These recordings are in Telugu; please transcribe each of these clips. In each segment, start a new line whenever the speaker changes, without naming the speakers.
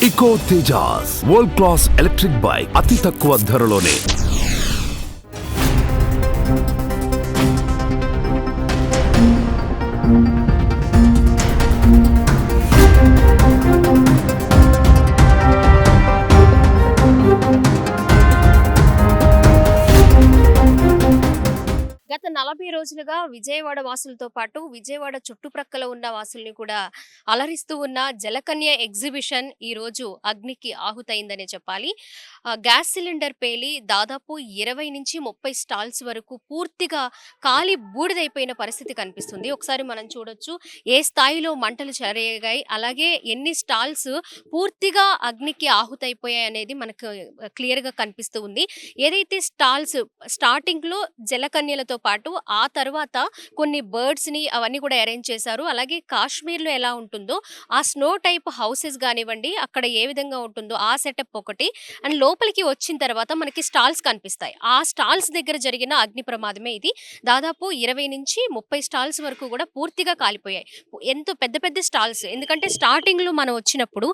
Eco Tejas world class electric bike అతి తక్కువ ధరలోనే.
గత 40 రోజులుగా విజయవాడ వాసులతో పాటు విజయవాడ చుట్టుప్రక్కల ఉన్న వాసుల్ని కూడా అలరిస్తూ ఉన్న జలకన్య ఎగ్జిబిషన్ ఈ రోజు అగ్నికి ఆహుతైందనే చెప్పాలి. గ్యాస్ సిలిండర్ పేలి దాదాపు 20 నుంచి 30 స్టాల్స్ వరకు పూర్తిగా కాలి బూడిదైపోయిన పరిస్థితి కనిపిస్తుంది. ఒకసారి మనం చూడొచ్చు ఏ స్థాయిలో మంటలు చెలరేగాయి, అలాగే ఎన్ని స్టాల్స్ పూర్తిగా అగ్నికి ఆహుతైపోయాయి అనేది మనకు క్లియర్‌గా కనిపిస్తూ ఉంది. ఏదైతే స్టాల్స్ స్టార్టింగ్‌లో జలకన్యలతో పాటు ఆ తర్వాత కొన్ని బర్డ్స్‌ని అవన్నీ కూడా అరేంజ్ చేశారు. అలాగే కాశ్మీర్‌లో ఎలా ఉంటుందో ఆ స్నో టైప్ హౌసెస్ గానివ్వండి, అక్కడ ఏ విధంగా ఉంటుందో ఆ సెటప్ ఒకటి. అండ్ లోపలికి వచ్చిన తర్వాత మనకి స్టాల్స్ కనిపిస్తాయి. ఆ స్టాల్స్ దగ్గర జరిగిన అగ్ని ప్రమాదమే ఇది. దాదాపు 20-30 స్టాల్స్ వరకు కూడా పూర్తిగా కాలిపోయాయి. ఎంతో పెద్ద పెద్ద స్టాల్స్. ఎందుకంటే స్టార్టింగ్‌లో మనం వచ్చినప్పుడు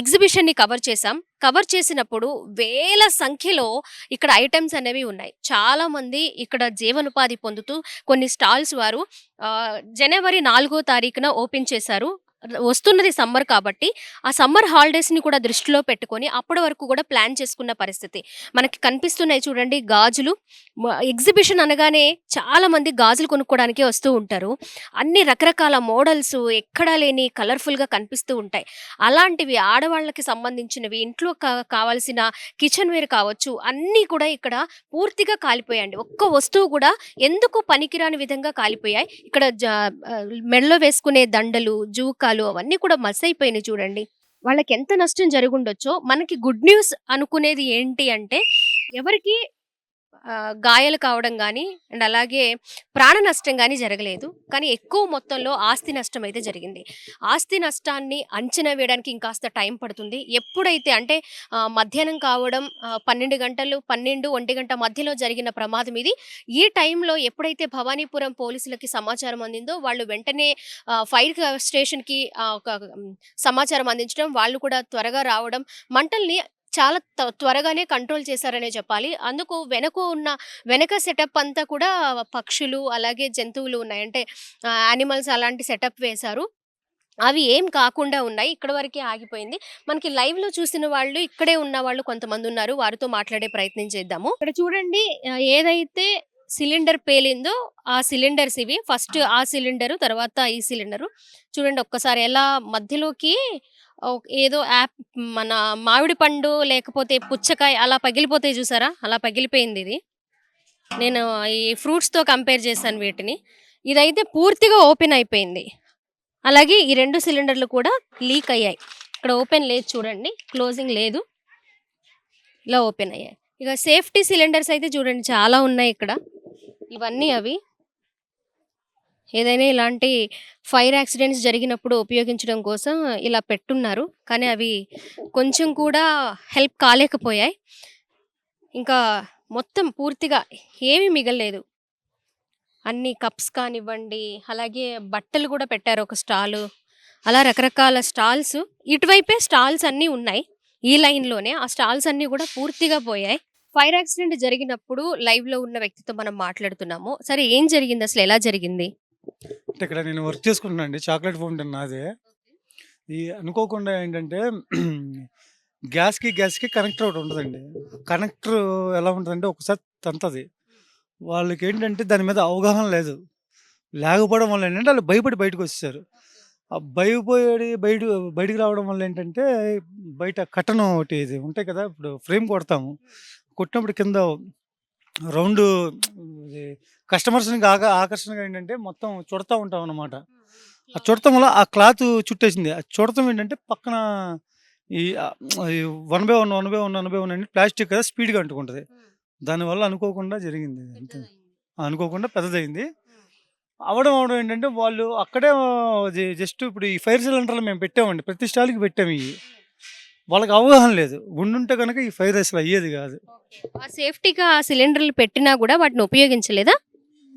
ఎగ్జిబిషన్‌ని కవర్ చేశాం. కవర్ చేసినప్పుడు వేల సంఖ్యలో ఇక్కడ ఐటెమ్స్ అనేవి ఉన్నాయి. చాలామంది ఇక్కడ జీవనోపాధి పొందుతూ కొన్ని స్టాల్స్ వారు జనవరి 4వ తారీఖున ఓపెన్ చేశారు. వస్తున్నది సమ్మర్ కాబట్టి, ఆ సమ్మర్ హాలిడేస్‌ని కూడా దృష్టిలో పెట్టుకొని అప్పటి వరకు కూడా ప్లాన్ చేసుకున్న పరిస్థితి. మనకి కనిపిస్తున్నాయి చూడండి గాజులు. ఎగ్జిబిషన్ అనగానే చాలామంది గాజులు కొనుక్కోవడానికే వస్తూ ఉంటారు. అన్ని రకరకాల మోడల్స్ ఎక్కడా లేని కలర్‌ఫుల్‌గా కనిపిస్తూ ఉంటాయి. అలాంటివి ఆడవాళ్ళకి సంబంధించినవి ఇంట్లో కావాల్సిన కిచెన్ వేర్ కావచ్చు, అన్నీ కూడా ఇక్కడ పూర్తిగా కాలిపోయాయండి. ఒక్క వస్తువు కూడా ఎందుకు పనికిరాని విధంగా కాలిపోయాయి. ఇక్కడ మెడలో వేసుకునే దండలు, జూకాలు అవన్నీ కూడా మసైపోయినాయి చూడండి. వాళ్ళకి ఎంత నష్టం జరిగుండొచ్చో. మనకి గుడ్ న్యూస్ అనుకునేది ఏంటి అంటే ఎవరికీ గాయాలు కావడం గానీ, అండ్ అలాగే ప్రాణ నష్టం గానీ జరగలేదు. కానీ ఎక్కువ మొత్తంలో ఆస్తి నష్టం అయితే జరిగింది. ఆస్తి నష్టాన్ని అంచనా వేయడానికి ఇంకాస్త టైం పడుతుంది. ఎప్పుడైతే అంటే మధ్యాహ్నం కావడం 12 గంటలు, 12, 1 గంట మధ్యలో జరిగిన ప్రమాదం ఇది. ఈ టైంలో ఎప్పుడైతే భవానీపురం పోలీసులకి సమాచారం అందిందో వాళ్ళు వెంటనే ఫైర్ స్టేషన్‌కి సమాచారం అందించడం, వాళ్ళు కూడా త్వరగా రావడం, మంటల్ని చాలా త్వరగానే కంట్రోల్ చేశారనే చెప్పాలి. అందుకు వెనక సెటప్ అంతా కూడా పక్షులు, అలాగే జంతువులు ఉన్నాయి. అంటే యానిమల్స్ అలాంటి సెటప్ వేశారు. అవి ఏం కాకుండా ఉన్నాయి. ఇక్కడి వరకే ఆగిపోయింది. మనకి లైవ్‌లో చూసిన వాళ్ళు ఇక్కడే ఉన్నవాళ్ళు కొంతమందున్నారు. వారితో మాట్లాడే ప్రయత్నం చేద్దాము. ఇక్కడ చూడండి ఏదైతే సిలిండర్ పేలిందో ఆ సిలిండర్స్ ఇవి. ఫస్ట్ ఆ సిలిండరు, తర్వాత ఈ సిలిండరు. చూడండి ఒక్కసారి ఎలా మధ్యలోకి ఏదో మన మామిడి పండు లేకపోతే పుచ్చకాయ అలా పగిలిపోతాయి చూసారా? అలా పగిలిపోయిందిది. నేను ఈ ఫ్రూట్స్‌తో కంపేర్ చేశాను వీటిని. ఇదైతే పూర్తిగా ఓపెన్ అయిపోయింది. అలాగే ఈ 2 సిలిండర్‌లు కూడా లీక్ అయ్యాయి. ఇక్కడ ఓపెన్ లేదు చూడండి. క్లోజింగ్ లేదు. ఇలా ఓపెన్ అయ్యాయి. ఇక సేఫ్టీ సిలిండర్స్ అయితే చూడండి చాలా ఉన్నాయి ఇక్కడ. ఇవన్నీ అవి. ఏదైనా ఇలాంటి ఫైర్ యాక్సిడెంట్స్ జరిగినప్పుడు ఉపయోగించడం కోసం ఇలా పెట్టున్నారు. కానీ అవి కొంచెం కూడా హెల్ప్ కాలేకపోయాయి. ఇంకా మొత్తం పూర్తిగా ఏమీ మిగల్లేదు. అన్ని కప్స్ కానివ్వండి, అలాగే బట్టలు కూడా పెట్టారు ఒక స్టాలు. అలా రకరకాల స్టాల్స్. ఇటువైపే స్టాల్స్ అన్నీ ఉన్నాయి. ఈ లైన్‌లోనే ఆ స్టాల్స్ అన్నీ కూడా పూర్తిగా పోయాయి. ఫైర్ యాక్సిడెంట్ జరిగినప్పుడు లైవ్‌లో ఉన్న వ్యక్తితో మనం మాట్లాడుతున్నాము. సరే ఏం జరిగింది? అసలు ఎలా జరిగింది?
అంటే ఇక్కడ నేను వర్క్ చేసుకుంటున్నానండి. చాక్లెట్ ఫౌంటైన్ నాదే. అనుకోకుండా ఏంటంటే గ్యాస్‌కి కనెక్టర్ ఒకటి ఉంటదండి. కనెక్టర్ ఎలా ఉంటదంటే ఒకసారి తంతది. వాళ్ళకేంటంటే దాని మీద అవగాహన లేదు. లేకపోవడం వల్ల ఏంటంటే ఆళ్ళు భయపడి బయటకొచ్చేసారు. ఆ బయటికి రావడం వల్ల ఏంటంటే బయట కర్టెన్ ఒకటి ఇది ఉంటాయి కదా! ఇప్పుడు ఫ్రేమ్ కొడతాము. కొట్టినప్పుడు కింద రౌండు ఇది కస్టమర్స్‌ని ఆకర్షణగా ఏంటంటే మొత్తం చుడతా ఉంటామనమాట. ఆ చుడతం వల్ల ఆ క్లాత్ చుట్టేసింది. ఆ చుడతం ఏంటంటే పక్కన ఈ ఈ 1/1 అని ప్లాస్టిక్ కదా స్పీడ్‌గా అంటుకుంటది. దానివల్ల అనుకోకుండా జరిగింది అంతే. అనుకోకుండా పెద్దదయింది. అవ్వడం ఏంటంటే వాళ్ళు అక్కడే జస్ట్ ఇప్పుడు ఈ ఫైర్ సిలిండర్లు మేము పెట్టామండి. ప్రతి స్టాల్‌కి పెట్టాము ఇయి. వాళ్ళకి అవగాహన లేదు. ఉండుంటే గనక ఈ ఫైర్ అసలు అయ్యేది గాదు.
ఆ సేఫ్టీగా ఆ సిలిండర్‌లు పెట్టినా గూడా వాటిని ఉపయోగించలేదా?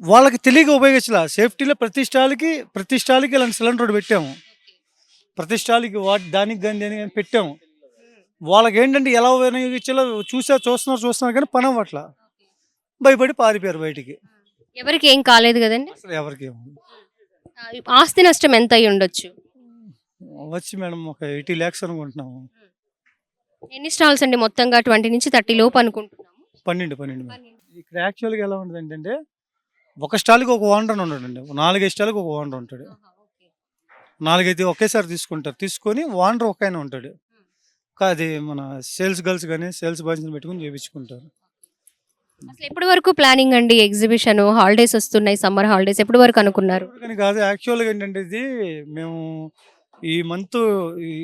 వాళ్ళకి తెలియక ఉపయోగించలా. సేఫ్టీలో ప్రతి స్టాల్‌కి ఇలాంటి సిలిండర్ ఒకటి పెట్టాము. ప్రతి స్టాల్‌కి దానికి గాని, దేనికి గాని పెట్టాము. వాళ్ళకేంటంటే ఎలా వినియోగించాలో చూస్తున్నారు కానీ పని అవ్వట్ల. భయపడి పారిపోయారు బయటికి.
ఎవరికి ఏం కాలేదు కదండి.
అసలు ఎవరికీ
ఆస్తి నష్టం ఎంత అయి ఉండొచ్చు?
వచ్చి మేడం ఒక 80 లాక్స్ అనుకుంటున్నాము.
ఎన్ని స్టాల్స్ అండి మొత్తంగా? 20 నుంచి 30 లోపు అనుకుంటున్నాము.
12 మేడం. ఇక్కడ యాక్చువల్‌గా ఎలా ఉంటదంటే ఒక స్టాల్‌కి ఒక ఓనర్ అని ఉండడండి. 4, 5 స్టాల్‌కి ఒక ఓనర్ ఉంటాడు. 4, 5 ఒకేసారి తీసుకుంటారు. తీసుకొని ఓనర్ ఒకాయన ఉంటాడు. అది మన సేల్స్ గర్ల్స్ గాని, సేల్స్ బాయ్స్‌ని పెట్టుకొని చేపించుకుంటారు.
అసలు ఎప్పటి వరకు ప్లానింగ్ అండి ఎగ్జిబిషన్? హాలిడేస్ వస్తున్నాయి, సమ్మర్ హాలిడేస్ ఎప్పటి వరకు అనుకున్నారు?
కానీ కాదు యాక్చువల్‌గా ఏంటంటే ఇది మేము ఈ మంత్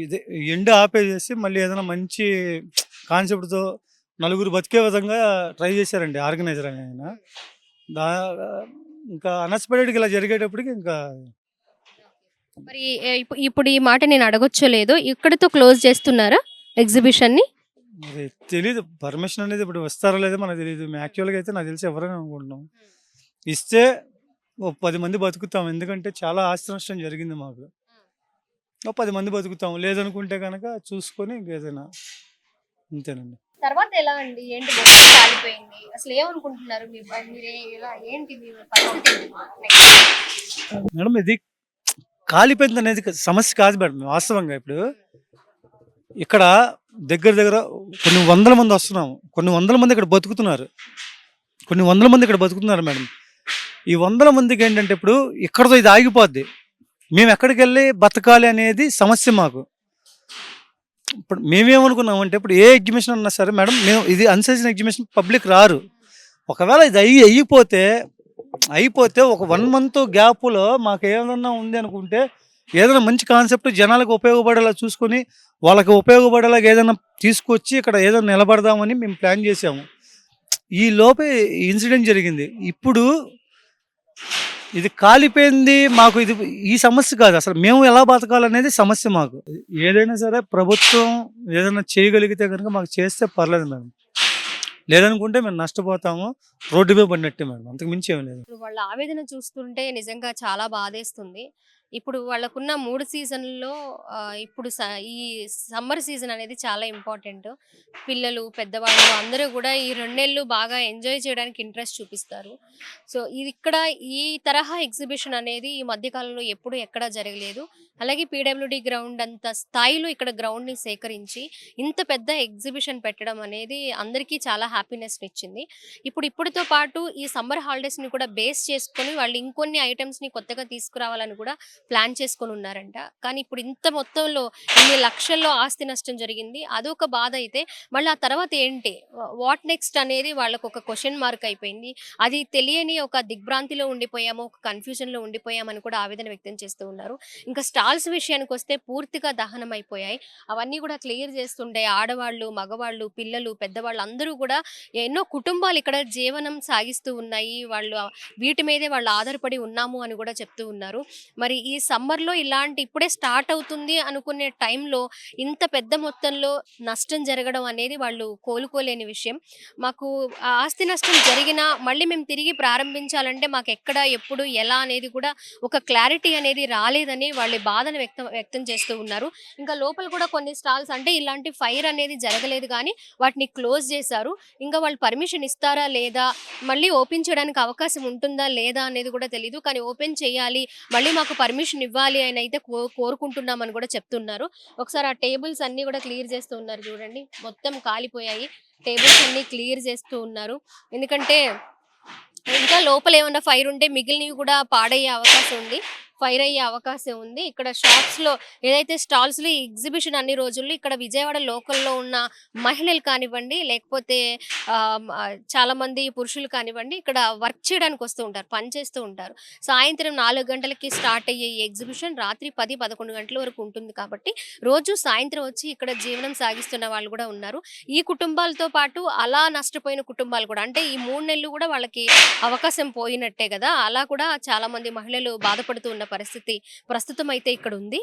ఇదే ఎండ్ ఆపేసేసి మళ్ళీ ఏదైనా మంచి కాన్సెప్ట్‌తో నలుగురు బతికే విధంగా ట్రై చేశారండి ఆర్గనైజర్ ఆయన. దా ఇంకా అన్ఎక్స్‌పెక్టెడ్‌గా ఇలా జరిగేటప్పటికి ఇంకా
మరి ఇప్పుడు ఈ మాట నేను అడగొచ్చో లేదో, ఇక్కడితో క్లోజ్ చేస్తున్నారా ఎగ్జిబిషన్‌ని?
మరి తెలీదు. పర్మిషన్ అనేది ఇప్పుడు ఇస్తారో లేదో మనకు తెలీదు. యాక్చువల్‌గా అయితే నాకు తెలిసి ఇవ్వరని అనుకుంటున్నాం. ఇస్తే ఓ 10 మంది బతుకుతాం. ఎందుకంటే చాలా ఆస్తి నష్టం జరిగింది మాకు. ఓ 10 మంది బతుకుతాం. లేదనుకుంటే గనక చూసుకొని ఇంకేదైనా అంతేనండి.
తర్వాత ఎలా అండి? ఏంటి మొత్తం కాలిపోయింది. అసలు ఏమనుకుంటున్నారు? మీరే ఎలా ఏంటి మీ పరిస్థితి ఏంటి నెక్స్ట్?
మేడం ఇది కాలిపోయింది అనేది సమస్య కాదు మేడం వాస్తవంగా. ఇప్పుడు ఇక్కడ దగ్గర దగ్గర కొన్ని వందల మంది వస్తున్నాము. కొన్ని వందల మంది ఇక్కడ బతుకుతున్నారు. కొన్ని వందల మంది ఇక్కడ బతుకుతున్నారు మేడం. ఈ వందల మందికి ఏంటంటే ఇప్పుడు ఇక్కడితో ఇది ఆగిపోద్ది. మేము ఎక్కడికెళ్ళి బతకాలి అనేది సమస్య మాకు. ఇప్పుడు మేమేమనుకున్నామంటే ఇప్పుడు ఏ ఎగ్జిబిషన్ అన్నా సరే మేడం మేము ఇది అన్సీజన్ ఎగ్జిబిషన్ పబ్లిక్ రారు. ఒకవేళ ఇది అయిపోతే ఒక 1 మంత్ గ్యాప్‌లో మాకేదన్నా ఉంది అనుకుంటే ఏదైనా మంచి కాన్సెప్ట్ జనాలకు ఉపయోగపడేలా చూసుకొని, వాళ్ళకి ఉపయోగపడేలాగా ఏదైనా తీసుకొచ్చి ఇక్కడ ఏదో నిలబడదామని మేము ప్లాన్ చేసాము. ఈ లోపే ఈ ఇన్సిడెంట్ జరిగింది. ఇప్పుడు ఇది కాలిపోయింది మాకు ఇది ఈ సమస్య కాదు. అసలు మేము ఎలా బతకాలనేది సమస్య మాకు. ఏదైనా సరే ప్రభుత్వం ఏదైనా చేయగలిగితే గనుక మాకు చేస్తే పర్లేదు మేడం. లేదనుకుంటే మేము నష్టపోతాము. రోడ్డు మీద పడినట్టే మేడం. అంతకు మించి ఏమి లేదు.
ఇప్పుడు వాళ్ళ ఆవేదన చూస్తుంటే నిజంగా చాలా బాధేస్తుంది. ఇప్పుడు వాళ్ళకున్న 3 సీజన్‌లో ఇప్పుడు ఈ సమ్మర్ సీజన్ అనేది చాలా ఇంపార్టెంట్. పిల్లలు, పెద్దవాళ్ళు అందరూ గూడా ఈ 2 నెలలు బాగా ఎంజాయ్ చేయడానికి ఇంట్రెస్ట్ చూపిస్తారు. సో, ఇక్కడ ఈ తరహా ఎగ్జిబిషన్ అనేది ఈ మధ్య కాలంలో ఎప్పుడు ఎక్కడా జరగలేదు. అలాగే పీడబ్ల్యూడీ గ్రౌండ్ అంత స్థాయిలో ఇక్కడ గ్రౌండ్‌ని సేకరించి ఇంత పెద్ద ఎగ్జిబిషన్ పెట్టడం అనేది అందరికీ చాలా హ్యాపీనెస్‌నిచ్చింది. ఇప్పటితో పాటు ఈ సమ్మర్ హాలిడేస్‌ని కూడా బేస్ చేసుకొని వాళ్ళు ఇంకొన్ని ఐటెమ్స్‌ని కొత్తగా తీసుకురావాలని కూడా ప్లాన్ చేసుకొని ఉన్నారంట. కానీ ఇప్పుడు ఇంత మొత్తంలో ఇన్ని లక్షల్లో ఆస్తి నష్టం జరిగింది. అదొక బాధ అయితే మళ్ళీ ఆ తర్వాత ఏంటి? వాట్ నెక్స్ట్ అనేది వాళ్ళకి ఒక క్వెషన్ మార్క్ అయిపోయింది. అది తెలియని ఒక దిగ్భ్రాంతిలో ఉండిపోయాము, ఒక కన్‌ఫ్యూజన్‌లో ఉండిపోయామని కూడా ఆవేదన వ్యక్తం చేస్తూ ఉన్నారు. ఇంకా స్టాల్స్ విషయానికొస్తే పూర్తిగా దహనం అయిపోయాయి. అవన్నీ కూడా క్లియర్ చేస్తుండే ఆడవాళ్ళు, మగవాళ్ళు, పిల్లలు, పెద్దవాళ్ళు అందరూ కూడా ఎన్నో కుటుంబాలు ఇక్కడ జీవనం సాగిస్తూ ఉన్నాయి. వాళ్ళు వీటి మీదే వాళ్ళు ఆధారపడి ఉన్నాము అని కూడా చెప్తూ ఉన్నారు. మరి ఈ సమ్మర్‌లో ఇలాంటి ఇప్పుడే స్టార్ట్ అవుతుంది అనుకునే టైంలో ఇంత పెద్ద మొత్తంలో నష్టం జరగడం అనేది వాళ్ళు కోలుకోలేని విషయం. మాకు ఆస్తి నష్టం జరిగినా మళ్ళీ మేము తిరిగి ప్రారంభించాలంటే మాకెక్కడ, ఎప్పుడు, ఎలా అనేది కూడా ఒక క్లారిటీ అనేది రాలేదని వాళ్ళ బాధను వ్యక్తం చేస్తూ ఉన్నారు. ఇంకా లోపల కూడా కొన్ని స్టాల్స్ అంటే ఇలాంటి ఫైర్ అనేది జరగలేదు కానీ వాటిని క్లోజ్ చేశారు. ఇంకా వాళ్ళు పర్మిషన్ ఇస్తారా లేదా, మళ్ళీ ఓపెన్ చేయడానికి అవకాశం ఉంటుందా లేదా అనేది కూడా తెలీదు. కానీ ఓపెన్ చేయాలి, మళ్ళీ మాకు పర్మిషన్ ఇవ్వాలి అని అయితే కోరుకుంటున్నామని కూడా చెప్తున్నారు. ఒకసారి ఆ టేబుల్స్ అన్నీ కూడా క్లియర్ చేస్తూ ఉన్నారు చూడండి. మొత్తం కాలిపోయాయి. టేబుల్స్ అన్నీ క్లియర్ చేస్తూ ఉన్నారు. ఎందుకంటే ఇంకా లోపల ఏమన్నా ఫైర్ ఉంటే మిగిలినవి కూడా పాడయ్యే అవకాశం ఉంది. ఫైర్ అయ్యే అవకాశం ఉంది. ఇక్కడ షాప్స్‌లో ఏదైతే స్టాల్స్‌లో ఈ ఎగ్జిబిషన్ అన్ని రోజుల్లో ఇక్కడ విజయవాడ లోకల్‌లో ఉన్న మహిళలు కానివ్వండి, లేకపోతే చాలామంది పురుషులు కానివ్వండి, ఇక్కడ వర్క్ చేయడానికి వస్తూ ఉంటారు. పని చేస్తూ ఉంటారు. సాయంత్రం 4 గంటలకి స్టార్ట్ అయ్యే ఈ ఎగ్జిబిషన్ రాత్రి 10, 11 గంటల వరకు ఉంటుంది కాబట్టి రోజు సాయంత్రం వచ్చి ఇక్కడ జీవనం సాగిస్తున్న వాళ్ళు కూడా ఉన్నారు. ఈ కుటుంబాలతో పాటు అలా నష్టపోయిన కుటుంబాలు కూడా అంటే ఈ 3 నెలలు కూడా వాళ్ళకి అవకాశం పోయినట్టే కదా! అలా కూడా చాలామంది మహిళలు బాధపడుతూ ఉన్న పరిస్థితి ప్రస్తుతం అయితే ఇక్కడ ఉంది.